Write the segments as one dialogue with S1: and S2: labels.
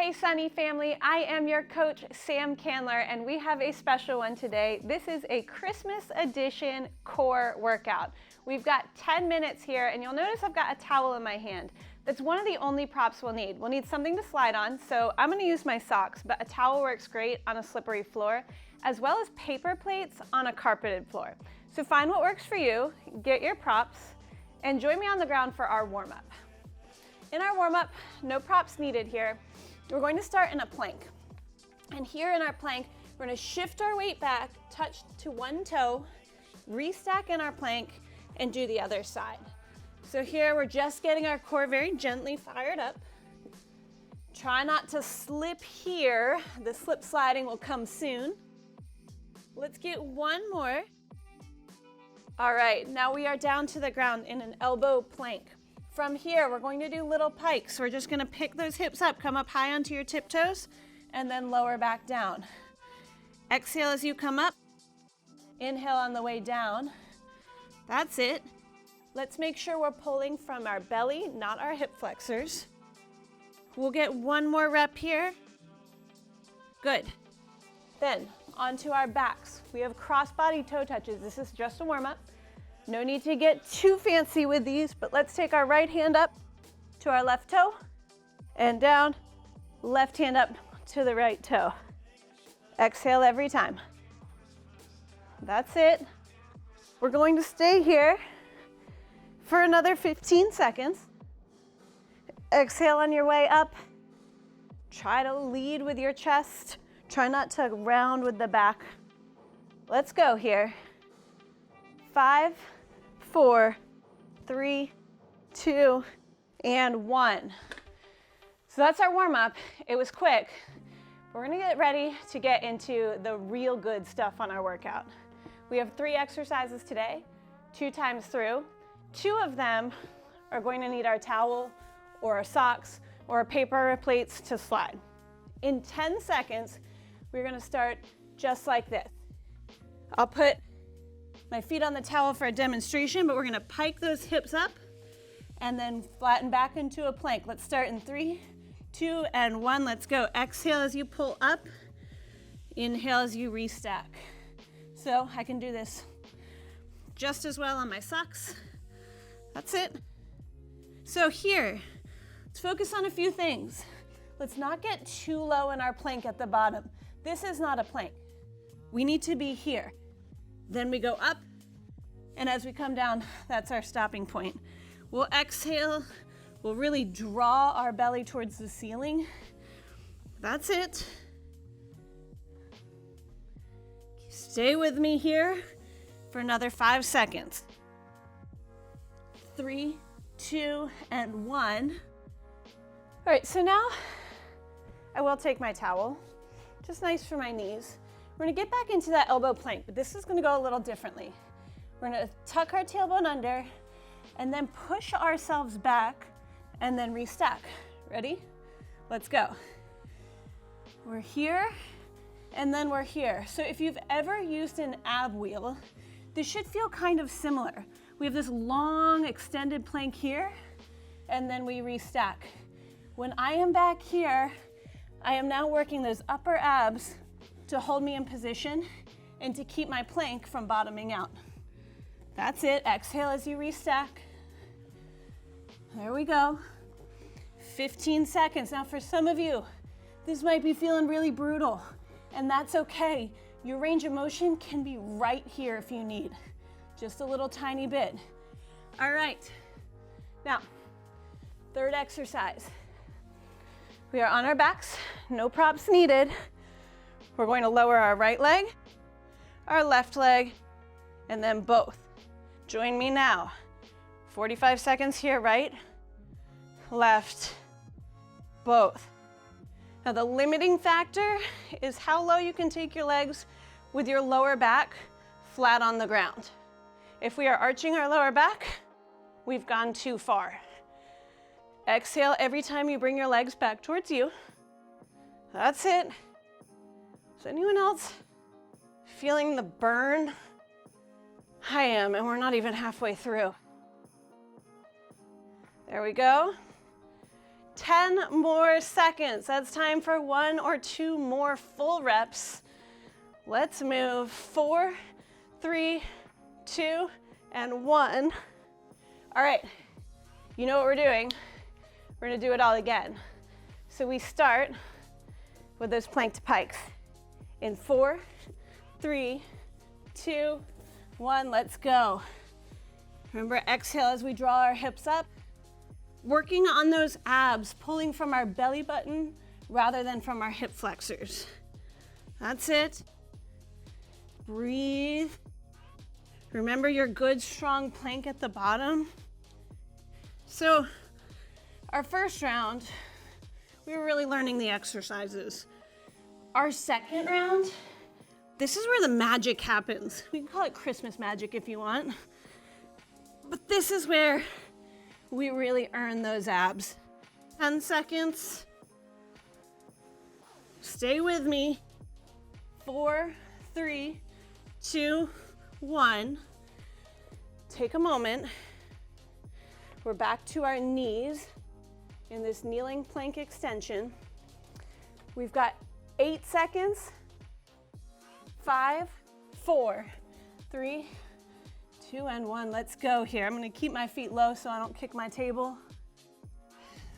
S1: Hey Sunny family, I am your coach Sam Candler and we have a special one today. This is a Christmas edition core workout. We've got 10 minutes here and you'll notice I've got a towel in my hand. That's one of the only props we'll need. We'll need something to slide on, so I'm gonna use my socks, but a towel works great on a slippery floor, as well as paper plates on a carpeted floor. So find what works for you, get your props, and join me on the ground for our warm-up. In our warm-up, no props needed here. We're going to start in a plank. And here in our plank, we're going to shift our weight back, touch to one toe, restack in our plank, and do the other side. So here we're just getting our core very gently fired up. Try not to slip here. The slip sliding will come soon. Let's get one more. All right, now we are down to the ground in an elbow plank. From here, we're going to do little pikes. We're just gonna pick those hips up, come up high onto your tiptoes, and then lower back down. Exhale as you come up. Inhale on the way down. That's it. Let's make sure we're pulling from our belly, not our hip flexors. We'll get one more rep here. Good. Then, onto our backs. We have crossbody toe touches. This is just a warm-up. No need to get too fancy with these, but let's take our right hand up to our left toe and down, left hand up to the right toe. Exhale every time. That's it. We're going to stay here for another 15 seconds. Exhale on your way up. Try to lead with your chest. Try not to round with the back. Let's go here. 5, 4, 3, 2, and 1. So that's our warm-up. It was quick. We're gonna get ready to get into the real good stuff on our workout. We have 3 exercises today, 2 times through. 2 of them are going to need our towel or our socks or paper plates to slide. In 10 seconds, we're gonna start just like this. I'll put my feet on the towel for a demonstration, but we're gonna pike those hips up and then flatten back into a plank. Let's start in 3, 2, and 1. Let's go. Exhale as you pull up. Inhale as you restack. So I can do this just as well on my socks. That's it. So here, let's focus on a few things. Let's not get too low in our plank at the bottom. This is not a plank. We need to be here. Then we go up, and as we come down, that's our stopping point. We'll exhale, we'll really draw our belly towards the ceiling. That's it. Stay with me here for another 5 seconds. 3, 2, and 1. All right, so now I will take my towel, just nice for my knees. We're gonna get back into that elbow plank, but this is gonna go a little differently. We're gonna tuck our tailbone under and then push ourselves back and then restack. Ready? Let's go. We're here and then we're here. So if you've ever used an ab wheel, this should feel kind of similar. We have this long extended plank here and then we restack. When I am back here, I am now working those upper abs to hold me in position and to keep my plank from bottoming out. That's it. Exhale as you restack. There we go. 15 seconds. Now for some of you, this might be feeling really brutal, and that's okay. Your range of motion can be right here if you need, just a little tiny bit. All right, now, 3rd exercise. We are on our backs, no props needed. We're going to lower our right leg, our left leg, and then both. Join me now. 45 seconds here, right, left, both. Now the limiting factor is how low you can take your legs with your lower back flat on the ground. If we are arching our lower back, we've gone too far. Exhale every time you bring your legs back towards you. That's it. Is anyone else feeling the burn? I am, and we're not even halfway through. There we go. 10 more seconds. That's time for 1 or 2 more full reps. Let's move. 4, 3, 2, and 1. All right, you know what we're doing. We're gonna do it all again. So we start with those planked pikes. In 4, 3, 2, 1, let's go. Remember, exhale as we draw our hips up. Working on those abs, pulling from our belly button rather than from our hip flexors. That's it. Breathe. Remember your good, strong plank at the bottom. So, our first round, we were really learning the exercises. Our second round, this is where the magic happens. We can call it Christmas magic if you want. But this is where we really earn those abs. 10 seconds. Stay with me. 4, 3, 2, 1. Take a moment. We're back to our knees in this kneeling plank extension. We've got 8 seconds. 5, 4, 3, 2, and 1. Let's go here. I'm gonna keep my feet low so I don't kick my table.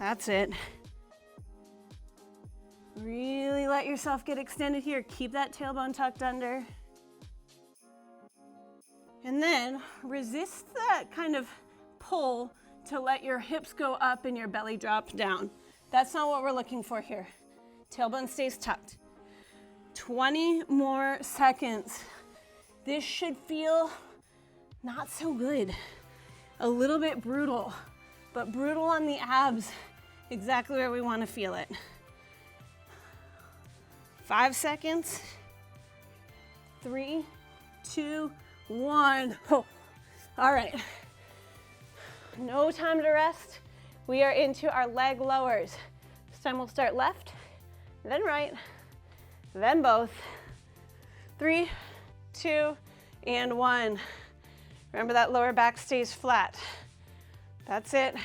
S1: That's it. Really let yourself get extended here. Keep that tailbone tucked under. And then resist that kind of pull to let your hips go up and your belly drop down. That's not what we're looking for here. Tailbone stays tucked. 20 more seconds. This should feel not so good. A little bit brutal, but brutal on the abs, exactly where we want to feel it. 5 seconds. 3, 2, 1. Oh. All right. No time to rest. We are into our leg lowers. This time we'll start left, then right, then both. 3, 2, and 1. Remember that lower back stays flat. That's it.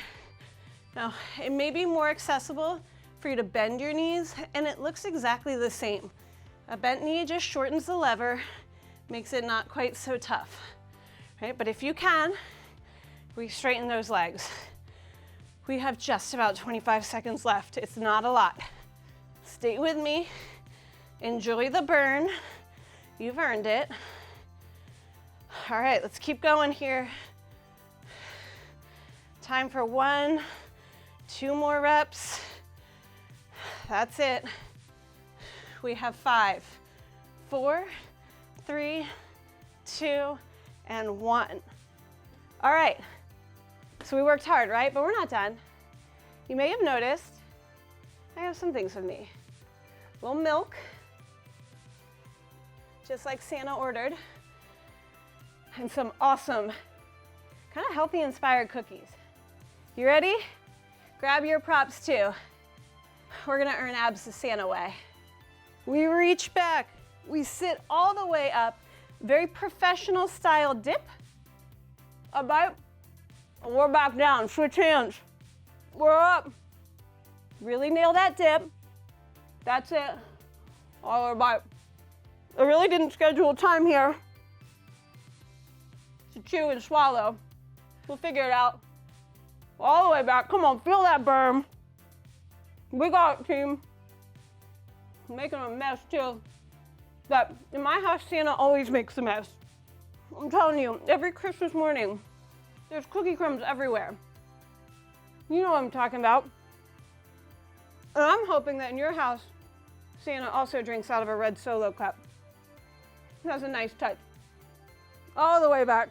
S1: Now, it may be more accessible for you to bend your knees, and it looks exactly the same. A bent knee just shortens the lever, makes it not quite so tough, right? But if you can, we straighten those legs. We have just about 25 seconds left. It's not a lot. Stay with me. Enjoy the burn. You've earned it. All right, let's keep going here. Time for 1, 2 more reps. That's it. We have 5, 4, 3, 2, and 1. All right, so we worked hard, right? But we're not done. You may have noticed I have some things with me. A little milk, just like Santa ordered, and some awesome, kind of healthy inspired cookies. You ready? Grab your props too. We're gonna earn abs the Santa way. We reach back, we sit all the way up, very professional style dip, a bite, and we're back down, switch hands. We're up. Really nail that dip. That's it. All our bite. I really didn't schedule time here to chew and swallow. We'll figure it out. All the way back. Come on, feel that burn. We got it, team. I'm making a mess too. But in my house, Santa always makes a mess. I'm telling you, every Christmas morning, there's cookie crumbs everywhere. You know what I'm talking about. And I'm hoping that in your house, Santa also drinks out of a red Solo cup. That's a nice touch. All the way back.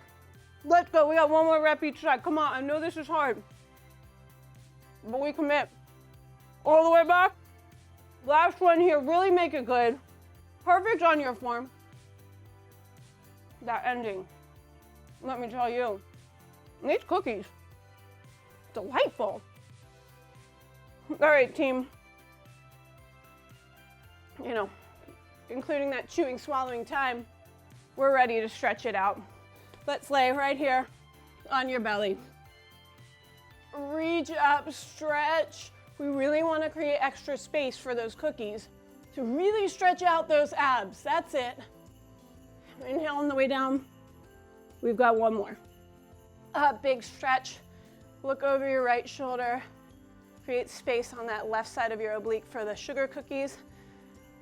S1: Let's go, we got 1 more rep each side. Come on, I know this is hard, but we commit. All the way back. Last one here, really make it good. Perfect on your form. That ending, let me tell you, these cookies, delightful. All right, team. You know, including that chewing, swallowing time, we're ready to stretch it out. Let's lay right here on your belly. Reach up, stretch,
S2: We really want to create extra space for those cookies to really stretch out those abs. That's it. Inhale on the way down. We've got one more. A big stretch. Look over your right shoulder. Create space on that left side of your oblique for the sugar cookies.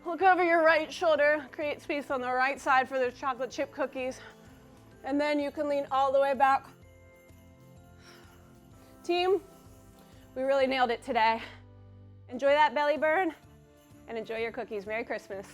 S2: Look over your right shoulder. Create space on the right side for those chocolate chip cookies. And then you can lean all the way back. Team, we really nailed it today. Enjoy that belly burn and enjoy your cookies. Merry Christmas.